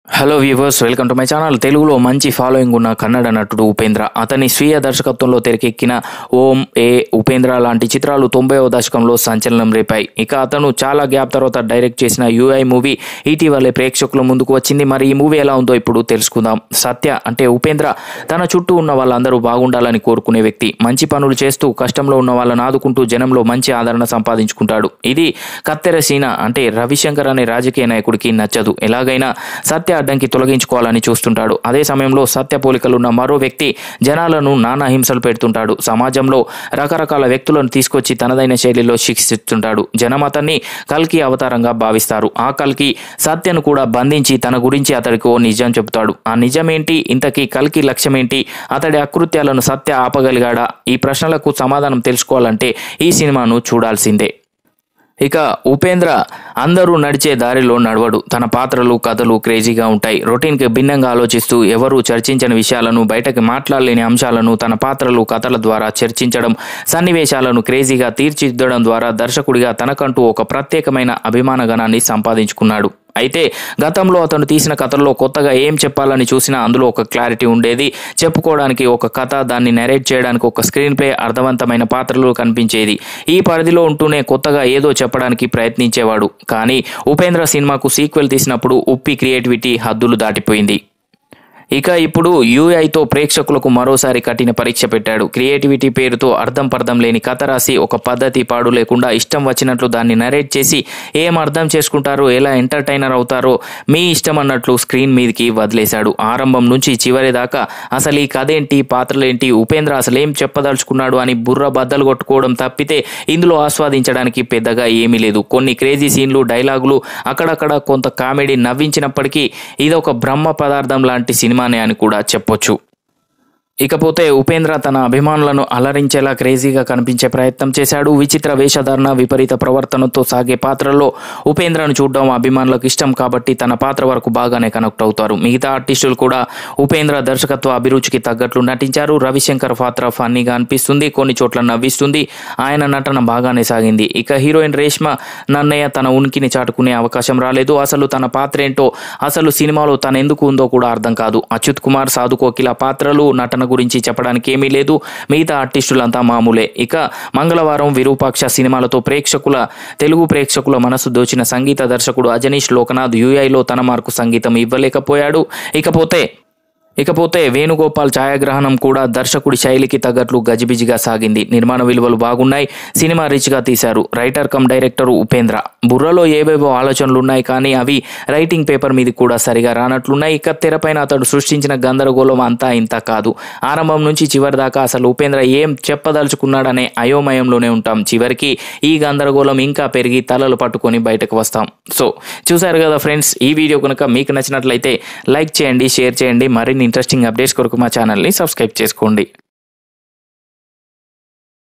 Hello viewers, welcome to my channel. తెలుగులో మంచి following ఉన్న కన్నడ నటుడు ఉపేంద్ర. అతని స్వీయ దర్శకత్వంలో తెరకెక్కిన ఓం, ఉపేంద్ర లాంటి చిత్రాలు 90వ దశకంలో సంచలనం రేపాయి. ఇక అతను చాలా గ్యాప్ తర్వాత డైరెక్ట్ చేసిన యూఐ మూవీ ఇటీవలే ప్రేక్షకుల ముందుకు వచ్చింది. మరి ఈ మూవీ ఎలా ఉందో ఇప్పుడు తెలుసుకుందాం. సత్య అంటే ఉపేంద్ర తన చుట్టూ ఉన్న వాళ్ళందరూ బాగుండాలని కోరుకునే వ్యక్తి. మంచి పనులు చేస్తూ కష్టంలో ఉన్న వాళ్ళని ఆదుకుంటూ జనంలో మంచి ఆదరణ సంపాదించుకుంటాడు. ఇది కత్తెర సీన అంటే రవిశంకర్ అనే రాజకీయ నాయకుడికి నచ్చదు. ఎలాగైనా సత్య అడ్డంకి తొలగించుకోవాలని చూస్తుంటాడు. అదే సమయంలో సత్య పోలికలున్న మరో వ్యక్తి జనాలను నానా హింసలు పెడుతుంటాడు. సమాజంలో రకరకాల వ్యక్తులను తీసుకొచ్చి తనదైన శైలిలో శిక్షిస్తుంటాడు. జనం అతన్ని కల్కి అవతారంగా భావిస్తారు. ఆ కల్కి సత్యను కూడా బంధించి తన గురించి అతడికి ఓ నిజం చెబుతాడు. ఆ నిజమేంటి, ఇంతకీ కల్కి లక్ష్యమేంటి, అతడి అకృత్యాలను సత్య ఆపగలిగాడా? ఈ ప్రశ్నలకు సమాధానం తెలుసుకోవాలంటే ఈ సినిమాను చూడాల్సిందే. ఇక ఉపేంద్ర అందరూ నడిచే దారిలో నడవడు. తన పాత్రలు, కథలు క్రేజీగా ఉంటాయి. రొటీన్కి భిన్నంగా ఆలోచిస్తూ ఎవరూ చర్చించని విషయాలను, బయటకి మాట్లాడలేని అంశాలను తన పాత్రలు, కథల ద్వారా చర్చించడం, సన్నివేశాలను క్రేజీగా తీర్చిదిద్దడం ద్వారా దర్శకుడిగా తనకంటూ ఒక ప్రత్యేకమైన అభిమానగణాన్ని సంపాదించుకున్నాడు. అయితే గతంలో అతను తీసిన కథల్లో కొత్తగా ఏం చెప్పాలని చూసినా అందులో ఒక క్లారిటీ ఉండేది. చెప్పుకోవడానికి ఒక కథ, దాన్ని నెరేట్ చేయడానికి ఒక స్క్రీన్ ప్లే, అర్థవంతమైన పాత్రలు కనిపించేది. ఈ పరిధిలో ఉంటూనే కొత్తగా ఏదో చెప్పడానికి ప్రయత్నించేవాడు. కానీ ఉపేంద్ర సినిమాకు సీక్వెల్ తీసినప్పుడు ఉప్పి క్రియేటివిటీ హద్దులు దాటిపోయింది. ఇక ఇప్పుడు యూఐతో ప్రేక్షకులకు మరోసారి కఠిన పరీక్ష పెట్టాడు. క్రియేటివిటీ పేరుతో అర్థం పర్థం లేని కథ రాసి, ఒక పద్ధతి పాడు లేకుండా ఇష్టం వచ్చినట్లు దాన్ని నరేట్ చేసి ఏం అర్థం చేసుకుంటారో, ఎలా ఎంటర్టైనర్ అవుతారో మీ ఇష్టం అన్నట్లు స్క్రీన్ మీదకి వదిలేశాడు. ఆరంభం నుంచి చివరి దాకా అసలు ఈ కథ ఏంటి, పాత్రలేంటి, ఉపేంద్ర అసలు ఏం చెప్పదలుచుకున్నాడు అని బుర్ర బద్దలు కొట్టుకోవడం తప్పితే ఇందులో ఆస్వాదించడానికి పెద్దగా ఏమీ లేదు. కొన్ని క్రేజీ సీన్లు, డైలాగులు, అక్కడక్కడ కొంత కామెడీ నవ్వించినప్పటికీ ఇదొక బ్రహ్మ పదార్థం లాంటి సినిమానే అని కూడా చెప్పొచ్చు. ఇకపోతే ఉపేంద్ర తన అభిమానులను అలరించేలా క్రేజీగా కనిపించే ప్రయత్నం చేశాడు. విచిత్ర వేషధారణ, విపరీత ప్రవర్తనతో సాగే పాత్రల్లో ఉపేంద్రను చూడడం అభిమానులకు ఇష్టం కాబట్టి తన పాత్ర వరకు బాగానే కనెక్ట్ అవుతారు. మిగతా ఆర్టిస్టులు కూడా ఉపేంద్ర దర్శకత్వ అభిరుచికి తగ్గట్లు నటించారు. రవిశంకర్ పాత్ర ఫన్నీగా అనిపిస్తుంది, కొన్ని చోట్ల నవ్విస్తుంది. ఆయన నటన బాగానే సాగింది. ఇక హీరోయిన్ రేష్మ నన్నయ్య తన ఉనికిని చాటుకునే అవకాశం రాలేదు. అసలు తన పాత్ర ఏంటో, అసలు సినిమాలో తన ఎందుకు ఉందో కూడా అర్థం కాదు. అచ్యుత్ కుమార్, సాధు కోకిల పాత్రలు, నటన గురించి చెప్పడానికి ఏమీ లేదు. మిగతా ఆర్టిస్టులంతా మామూలే. ఇక మంగళవారం విరూపాక్ష సినిమాలతో తెలుగు ప్రేక్షకుల మనసు దోచిన సంగీత దర్శకుడు అజనీష్ లోకనాథ్ యూఐలో తన మార్కు సంగీతం ఇవ్వలేకపోయాడు. ఇకపోతే వేణుగోపాల్ ఛాయాగ్రహణం కూడా దర్శకుడి శైలికి తగ్గట్లు గజిబిజిగా సాగింది. నిర్మాణ విలువలు బాగున్నాయి. సినిమా రిచ్గా తీశారు. Writer cum director Upendra. బుర్రలో ఏవేవో ఆలోచనలు ఉన్నాయి, కానీ అవి రైటింగ్ పేపర్ మీద కూడా సరిగా రానట్లున్నాయి. ఇక తెరపైన అతడు సృష్టించిన గందరగోళం అంతా ఇంత కాదు. ఆరంభం నుంచి చివరి దాకా అసలు ఉపేంద్ర ఏం చెప్పదలుచుకున్నాడనే అయోమయంలోనే ఉంటాం. చివరికి ఈ గందరగోళం ఇంకా పెరిగి తలలు పట్టుకొని బయటకు వస్తాం. సో చూసారు కదా ఫ్రెండ్స్, ఈ వీడియో కనుక మీకు నచ్చినట్లయితే లైక్ చేయండి, షేర్ చేయండి. మరిన్ని ఇంట్రెస్టింగ్ అప్డేట్స్ కొరకు మా ఛానల్ని సబ్స్క్రైబ్ చేసుకోండి.